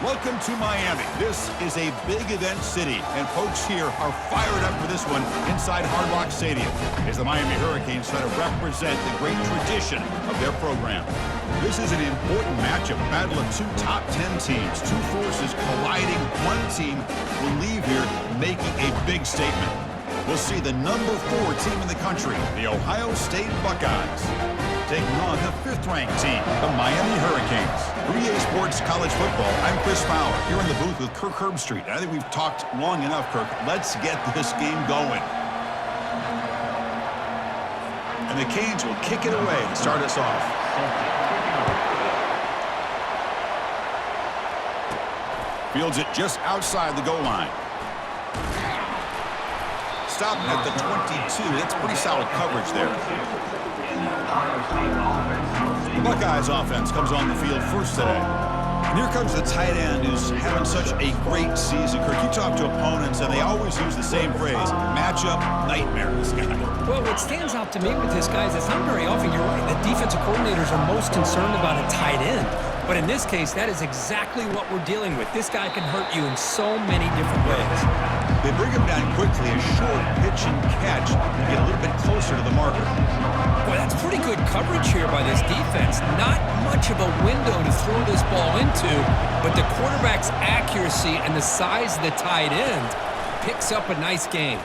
Welcome to Miami. This is a big event city, and folks here are fired up for this one inside Hard Rock Stadium as the Miami Hurricanes try to represent the great tradition of their program. This is an important matchup, a battle of two top 10 teams, two forces colliding. One team will leave here making a big statement. We'll see the number 4 team in the country, the Ohio State Buckeyes, taking on the 5th-ranked team, the Miami Hurricanes. For EA Sports College Football, I'm Chris Fowler, here in the booth with Kirk Herbstreit. I think we've talked long enough, Kirk. Let's get this game going. And the Canes will kick it away to start us off. Fields it just outside the goal line. Stopping at the 22. That's pretty solid coverage there. The Buckeyes offense comes on the field first today. And here comes the tight end who's having such a great season. Kirk, you talk to opponents, and they always use the same phrase, matchup nightmare, this guy. Well, what stands out to me with this guy is it's not very often, you're right, the defensive coordinators are most concerned about a tight end. But in this case, that is exactly what we're dealing with. This guy can hurt you in so many different ways. They bring him down quickly, a short pitch and catch to get a little bit closer to the marker. Boy, that's pretty good coverage here by this defense. Not much of a window to throw this ball into, but the quarterback's accuracy and the size of the tight end picks up a nice game.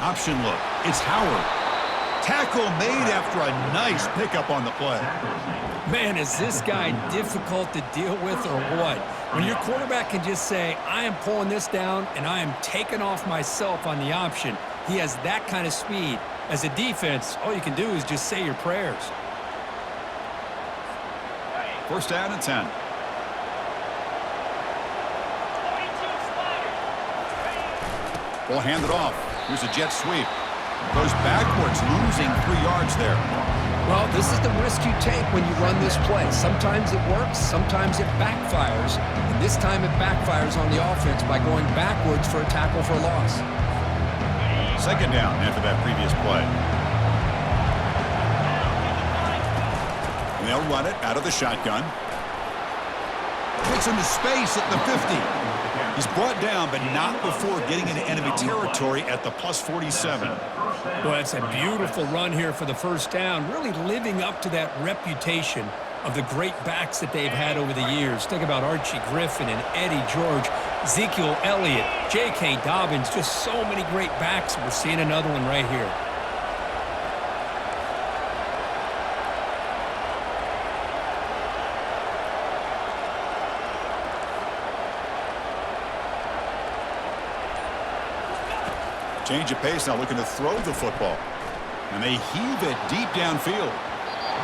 Option look. It's Howard. Tackle made after a nice pickup on the play. Man, is this guy difficult to deal with or what? When your quarterback can just say, I am pulling this down and I am taking off myself on the option, he has that kind of speed. As a defense, all you can do is just say your prayers. First down and 10. We'll hand it off. Here's a jet sweep. Goes backwards, losing 3 yards there. Well, this is the risk you take when you run this play. Sometimes it works, sometimes it backfires. And this time it backfires on the offense by going backwards for a tackle for a loss. Second down after that previous play. And they'll run it out of the shotgun. Takes into space at the 50. He's brought down, but not before getting into enemy territory at the plus 47. Well, that's a beautiful run here for the first down, really living up to that reputation of the great backs that they've had over the years. Think about Archie Griffin and Eddie George, Ezekiel Elliott, J.K. Dobbins, just so many great backs. We're seeing another one right here. Change of pace now, looking to throw the football. And they heave it deep downfield.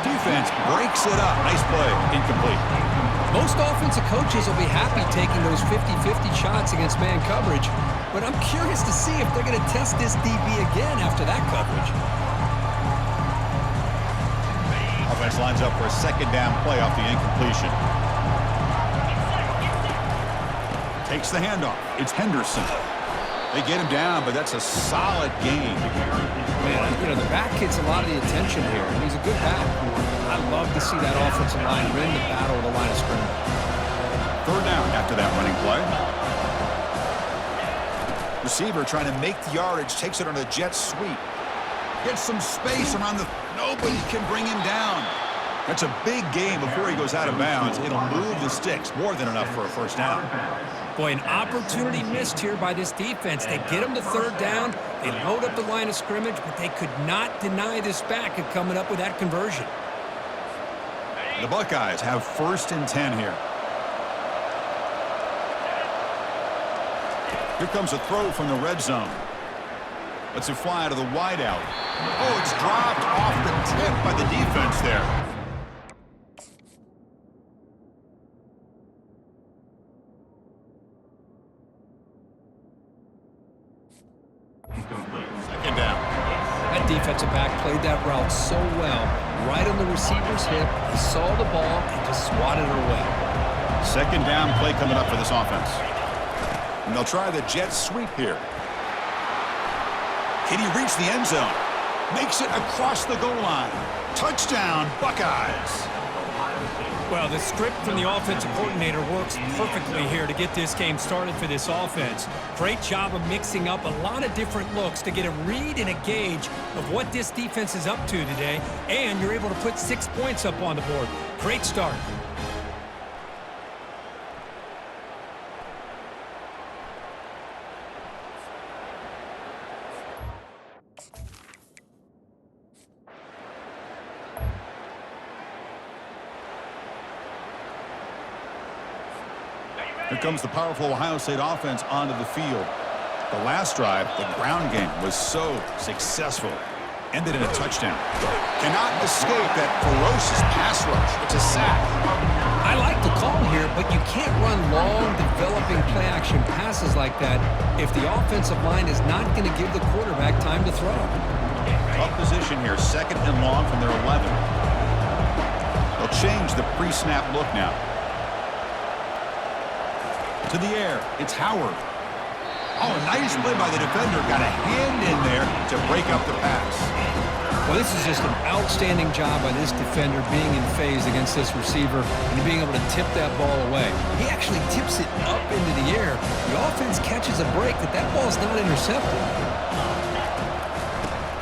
Defense breaks it up. Nice play. Incomplete. Most offensive coaches will be happy taking those 50-50 shots against man coverage, but I'm curious to see if they're going to test this DB again after that coverage. Offense lines up for a second down play off the incompletion. Takes the handoff. It's Henderson. They get him down, but that's a solid game. Man, you know, the back gets a lot of the attention here, and he's a good back. I love to see that offensive line win the battle of the line of scrimmage. Third down after that running play. Receiver trying to make the yardage, takes it on a jet sweep. Gets some space around the... Nobody can bring him down. That's a big game before he goes out of bounds. It'll move the sticks, more than enough for a first down. Boy, an opportunity missed here by this defense. They get him to third down. They load up the line of scrimmage, but they could not deny this back of coming up with that conversion. The Buckeyes have first and 10 here. Here comes a throw from the red zone. Lets it fly to the wideout. Oh, it's dropped off the tip by the defense there. Second down. That defensive back played that route so well. Right on the receiver's hip. He saw the ball and just swatted it away. Second down play coming up for this offense. And they'll try the jet sweep here. Can he reach the end zone? Makes it across the goal line. Touchdown, Buckeyes. Well, the script from the offensive coordinator works perfectly here to get this game started for this offense. Great job of mixing up a lot of different looks to get a read and a gauge of what this defense is up to today, and you're able to put 6 points up on the board. Great start. Here comes the powerful Ohio State offense onto the field. The last drive, the ground game, was so successful. Ended in a touchdown. Cannot escape that ferocious pass rush. It's a sack. I like the call here, but you can't run long, developing play-action passes like that if the offensive line is not going to give the quarterback time to throw. Tough position here, 2nd and long from their 11. They'll change the pre-snap look now. To the air, it's Howard. Oh, a nice play by the defender. Got a hand in there to break up the pass. Well, this is just an outstanding job by this defender being in phase against this receiver and being able to tip that ball away. He actually tips it up into the air. The offense catches a break that ball's not intercepted.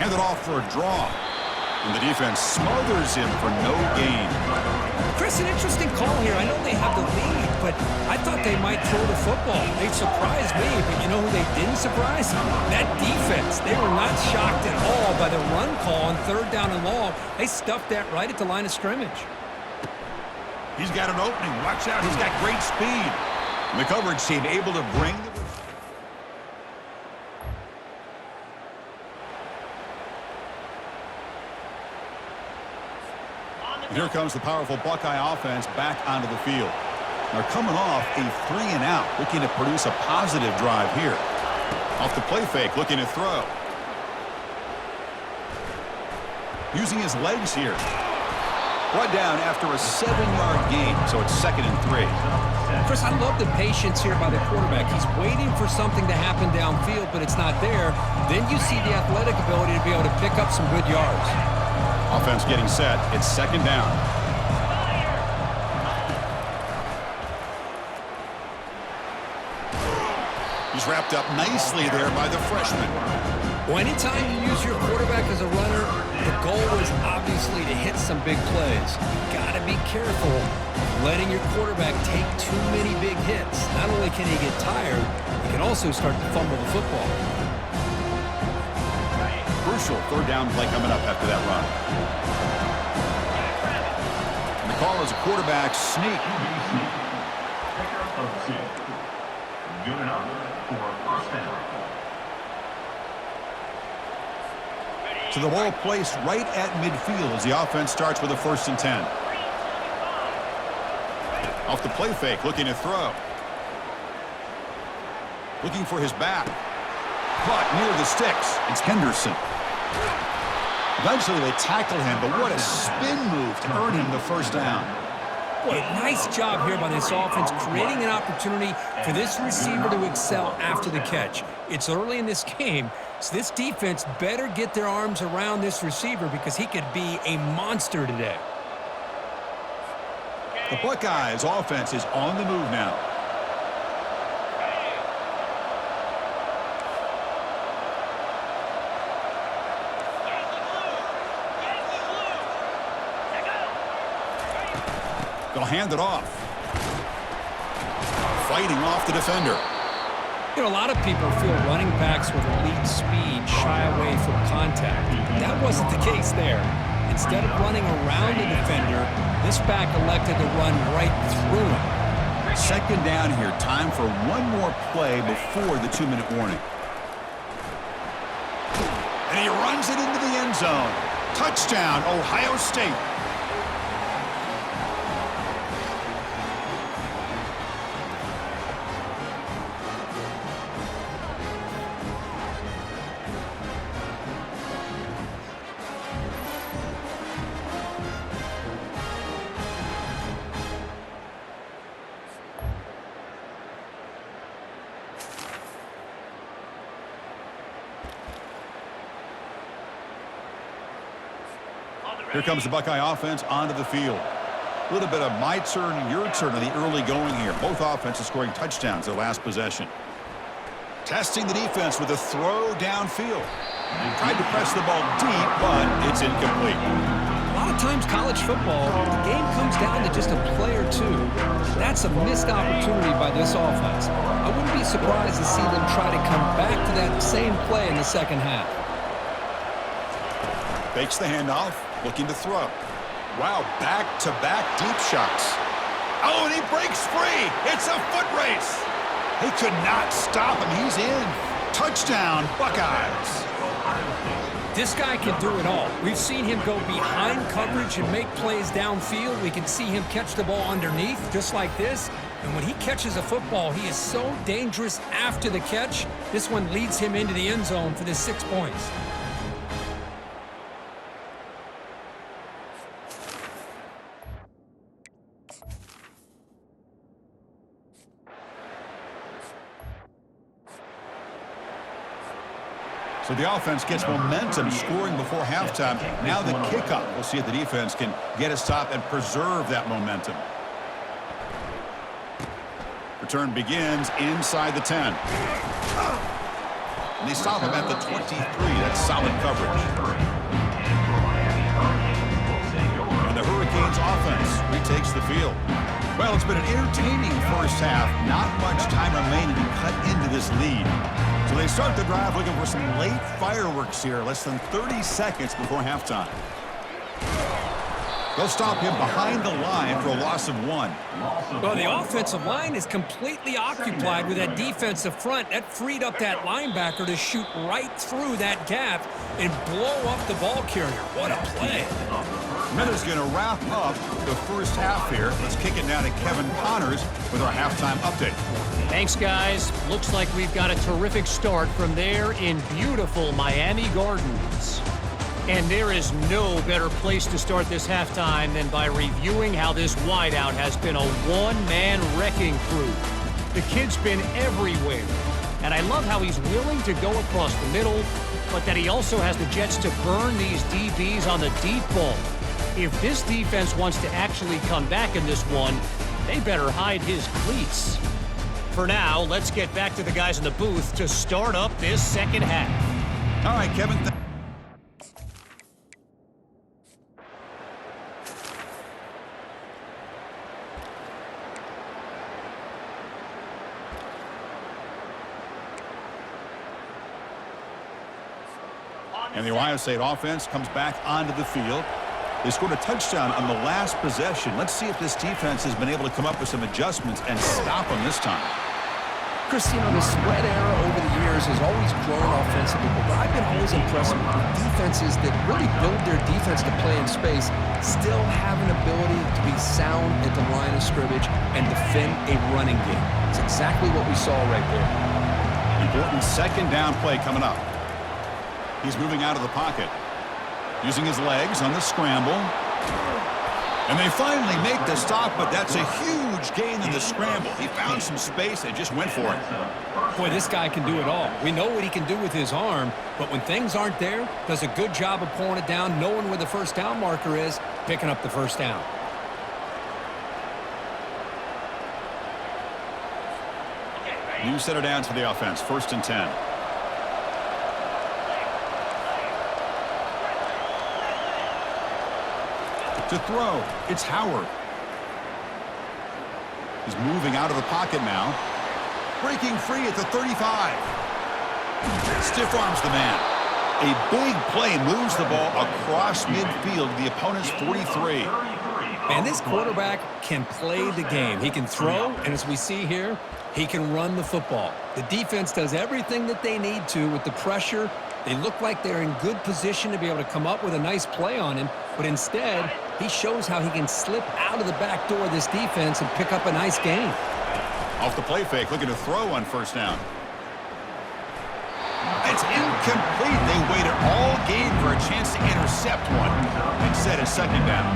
Hand it off for a draw. And the defense smothers him for no gain. Chris, an interesting call here. I know they have the lead, but I thought they might throw the football. They surprised me, but you know who they didn't surprise? That defense. They were not shocked at all by the run call on 3rd down and long. They stuffed that right at the line of scrimmage. He's got an opening. Watch out. He's got great speed. And the coverage team able to bring the... And here comes the powerful Buckeye offense back onto the field. They're coming off a 3-and-out, looking to produce a positive drive here. Off the play fake, looking to throw. Using his legs here. Brought down after a 7-yard gain, so it's 2nd and 3. Chris, I love the patience here by the quarterback. He's waiting for something to happen downfield, but it's not there. Then you see the athletic ability to be able to pick up some good yards. Offense getting set. It's 2nd down. He's wrapped up nicely there by the freshman. Well, anytime you use your quarterback as a runner, the goal is obviously to hit some big plays. Got to be careful of letting your quarterback take too many big hits. Not only can he get tired, he can also start to fumble the football. Crucial 3rd down play coming up after that run. And the call is a quarterback sneak. Good enough for 1st down. To the ball placed right at midfield as the offense starts with a 1st and 10. Off the play fake, looking to throw. Looking for his back. Caught near the sticks. It's Henderson. Eventually they tackle him, but what a spin move to earn him the 1st down. Boy, nice job here by this offense, creating an opportunity for this receiver to excel after the catch. It's early in this game, so this defense better get their arms around this receiver because he could be a monster today. The Buckeyes offense is on the move now. They'll hand it off. Fighting off the defender. You know, a lot of people feel running backs with elite speed shy away from contact. But that wasn't the case there. Instead of running around the defender, this back elected to run right through him. 2nd down here. Time for one more play before the 2-minute warning. And he runs it into the end zone. Touchdown, Ohio State. Here comes the Buckeye offense onto the field. A little bit of my turn, your turn in the early going here. Both offenses scoring touchdowns their last possession. Testing the defense with a throw downfield. Tried to press the ball deep, but it's incomplete. A lot of times college football, the game comes down to just a play or two. That's a missed opportunity by this offense. I wouldn't be surprised to see them try to come back to that same play in the second half. Fakes the handoff, looking to throw. Wow, back-to-back deep shots. Oh, and he breaks free. It's a foot race. He could not stop him. He's in. Touchdown, Buckeyes. This guy can do it all. We've seen him go behind coverage and make plays downfield. We can see him catch the ball underneath, just like this. And when he catches a football, he is so dangerous after the catch. This one leads him into the end zone for the 6 points. So the offense gets momentum scoring before halftime. Now the kickoff. We'll see if the defense can get a stop and preserve that momentum. Return begins inside the 10. And they stop him at the 23. That's solid coverage. And the Hurricanes offense retakes the field. Well, it's been an entertaining first half. Not much time remaining to cut into this lead. So they start the drive looking for some late fireworks here, less than 30 seconds before halftime. They'll stop him behind the line for a loss of 1. Well, the offensive line is completely occupied with that defensive front. That freed up that linebacker to shoot right through that gap and blow up the ball carrier. What a play. Miller's going to wrap up the first half here. Let's kick it down to Kevin Connors with our halftime update. Thanks, guys. Looks like we've got a terrific start from there in beautiful Miami Gardens. And there is no better place to start this halftime than by reviewing how this wideout has been a one-man wrecking crew. The kid's been everywhere. And I love how he's willing to go across the middle, but that he also has the jets to burn these DBs on the deep ball. If this defense wants to actually come back in this one, they better hide his cleats. For now, let's get back to the guys in the booth to start up this second half. All right, Kevin. And the Ohio State offense comes back onto the field. They scored a touchdown on the last possession. Let's see if this defense has been able to come up with some adjustments and stop them this time. Christine, the spread era over the years has always grown offensively, but I've been always impressed with defenses that really build their defense to play in space, still have an ability to be sound at the line of scrimmage and defend a running game. It's exactly what we saw right there. Important second down play coming up. He's moving out of the pocket, using his legs on the scramble. And they finally make the stop, but that's a huge gain in the scramble. He found some space and just went for it. Boy, this guy can do it all. We know what he can do with his arm, but when things aren't there, does a good job of pulling it down, knowing where the first down marker is, picking up the first down. New set of downs for the offense, 1st and 10. To throw, it's Howard. He's moving out of the pocket now. Breaking free at the 35. Stiff arms the man. A big play moves the ball across midfield to the opponent's 43. And this quarterback can play the game. He can throw, and as we see here, he can run the football. The defense does everything that they need to with the pressure. They look like they're in good position to be able to come up with a nice play on him, but instead, he shows how he can slip out of the back door of this defense and pick up a nice gain. Off the play fake, looking to throw on 1st down. It's incomplete. They waited all game for a chance to intercept one. Instead, it's 2nd down.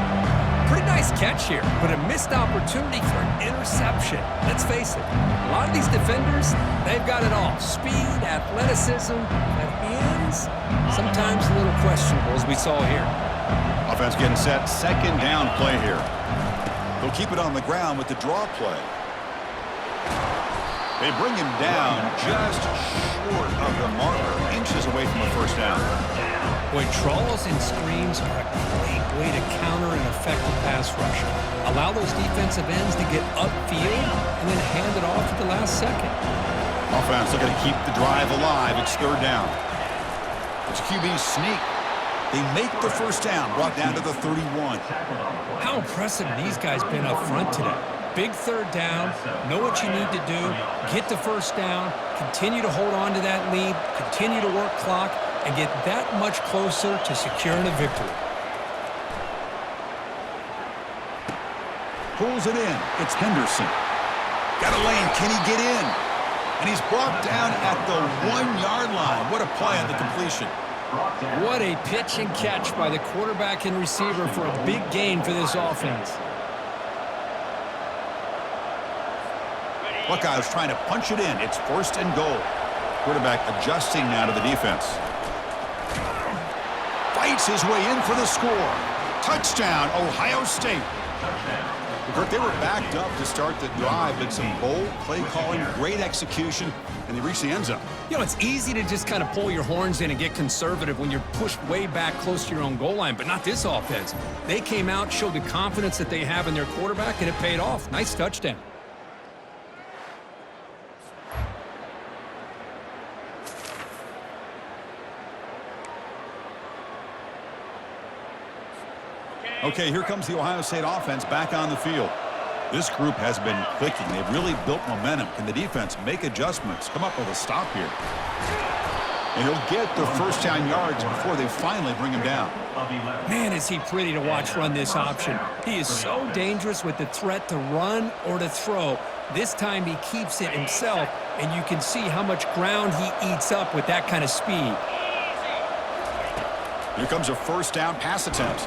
Pretty nice catch here, but a missed opportunity for an interception. Let's face it, a lot of these defenders, they've got it all. Speed, athleticism, but hands, sometimes a little questionable, as we saw here. Offense getting set, 2nd down play here. He'll keep it on the ground with the draw play. They bring him down just short of the marker, inches away from a first down. Boy, draws and screens are a great way to counter an effective pass rush. Allow those defensive ends to get upfield and then hand it off at the last second. Offense looking to keep the drive alive. It's third down. It's QB sneak. They make the first down, brought down to the 31. How impressive these guys been up front today. Big third down, know what you need to do, get the first down, continue to hold on to that lead, continue to work clock, and get that much closer to securing a victory. Pulls it in. It's Henderson. Got a lane. Can he get in? And he's brought down at the 1-yard line. What a play on the completion. What a pitch and catch by the quarterback and receiver for a big gain for this offense. Buckeyes trying to punch it in. It's first and goal. Quarterback adjusting now to the defense. Fights his way in for the score. Touchdown, Ohio State. Kurt, they were backed up to start the drive, but some bold play calling, great execution, and they reached the end zone. You know, it's easy to just kind of pull your horns in and get conservative when you're pushed way back close to your own goal line, but not this offense. They came out, showed the confidence that they have in their quarterback, and it paid off. Nice touchdown. Okay, here comes the Ohio State offense back on the field. This group has been clicking. They've really built momentum. Can the defense make adjustments, come up with a stop here? And he'll get the first down yards before they finally bring him down. Man, is he pretty to watch run this option. He is so dangerous with the threat to run or to throw. This time he keeps it himself, and you can see how much ground he eats up with that kind of speed. Here comes a first down pass attempt.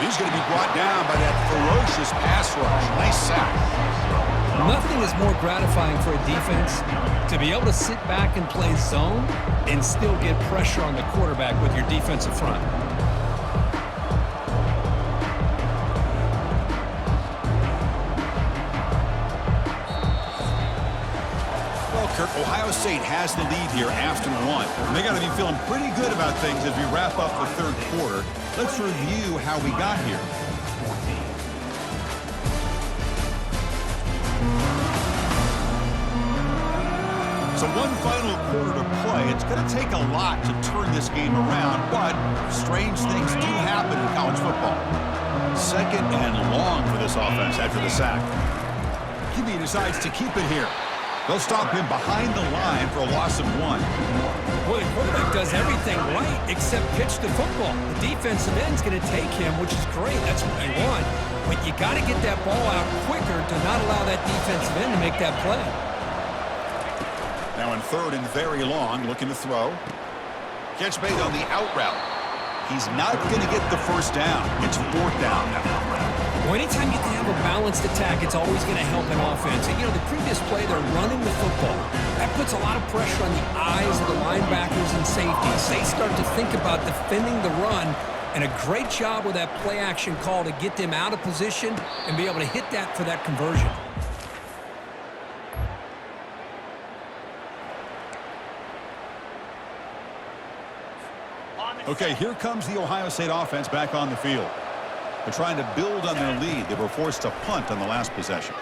He's going to be brought down by that ferocious pass rush. Nice sack. Nothing is more gratifying for a defense to be able to sit back and play zone and still get pressure on the quarterback with your defensive front. Well, Kirk, Ohio State has the lead here after one. They got to be feeling pretty good about things as we wrap up the third quarter. Let's review how we got here. So one final quarter to play. It's going to take a lot to turn this game around, but strange things do happen in college football. Second and long for this offense after the sack. QB decides to keep it here. They'll stop him behind the line for a loss of one. Well, the quarterback does everything right except pitch the football. The defensive end's going to take him, which is great. That's what you want. But you got to get that ball out quicker to not allow that defensive end to make that play. Now in third and very long, looking to throw. Catch made on the out route. He's not going to get the first down. It's fourth down now. Well, anytime you can have a balanced attack, it's always going to help an offense. And, you know, the previous play, they're running the football. That puts a lot of pressure on the eyes of the linebackers and safeties. They start to think about defending the run, and a great job with that play-action call to get them out of position and be able to hit that for that conversion. Okay, here comes the Ohio State offense back on the field. They're trying to build on their lead. They were forced to punt on the last possession.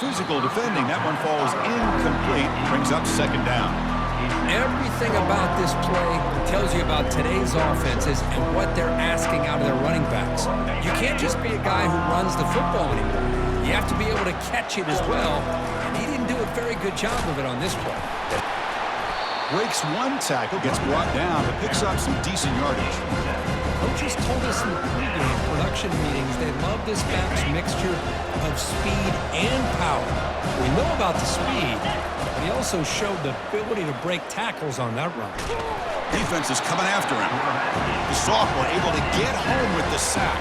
Physical defending. That one falls incomplete. Brings up second down. Everything about this play tells you about today's offenses and what they're asking out of their running backs. You can't just be a guy who runs the football anymore. You have to be able to catch it as well, and he didn't do a very good job of it on this play. Breaks one tackle, gets brought down, but picks up some decent yardage. Coaches told us in the pregame production meetings they love this back's mixture of speed and power. We know about the speed, but he also showed the ability to break tackles on that run. Defense is coming after him. The sophomore able to get home with the sack.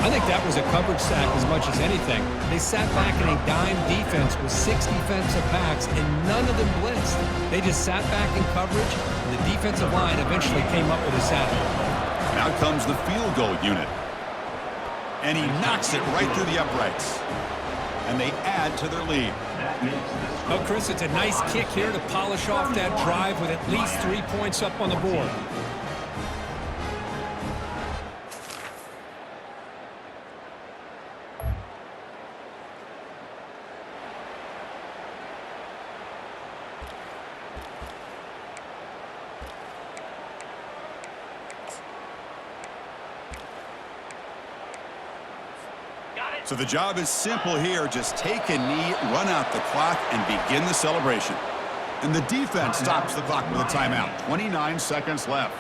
I think that was a coverage sack as much as anything. They sat back in a dime defense with 6 defensive backs, and none of them blitzed. They just sat back in coverage, and the defensive line eventually came up with a sack. Now comes the field goal unit. And he knocks it right through the uprights. And they add to their lead. Well, Chris, it's a nice kick here to polish off that drive with at least 3 points up on the board. So the job is simple here. Just take a knee, run out the clock, and begin the celebration. And the defense stops the clock with a timeout. 29 seconds left.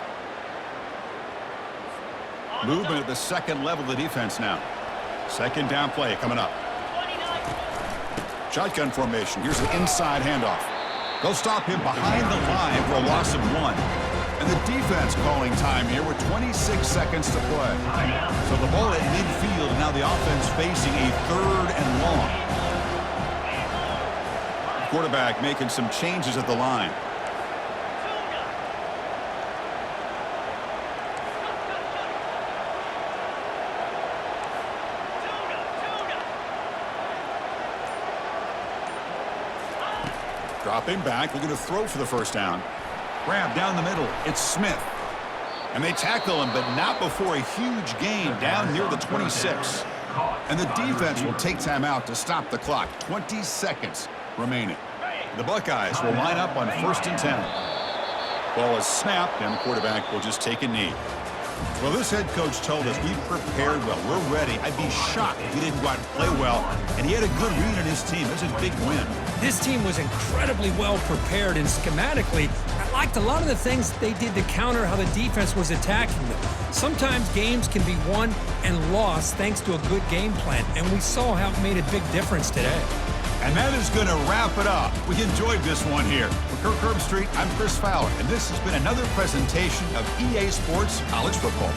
Movement at the second level of the defense now. Second down play coming up. Shotgun formation. Here's the inside handoff. They'll stop him behind the line for a loss of 1. And the defense calling time here with 26 seconds to play. So the ball at midfield, and now the offense facing a 3rd and long. Quarterback making some changes at the line. Dropping back, looking to throw for the first down. Grab down the middle. It's Smith. And they tackle him, but not before a huge gain down near the 26. And the defense will take time out to stop the clock. 20 seconds remaining. The Buckeyes will line up on 1st and 10. Ball is snapped, and the quarterback will just take a knee. Well, this head coach told us we've prepared well. We're ready. I'd be shocked if he didn't go out and play well. And he had a good read on his team. It's a big win. This team was incredibly well prepared, and schematically, I liked a lot of the things they did to counter how the defense was attacking them. Sometimes games can be won and lost thanks to a good game plan, and we saw how it made a big difference today. And that is going to wrap it up. We enjoyed this one here. For Kirk Herbstreit, I'm Chris Fowler, and this has been another presentation of EA Sports College Football.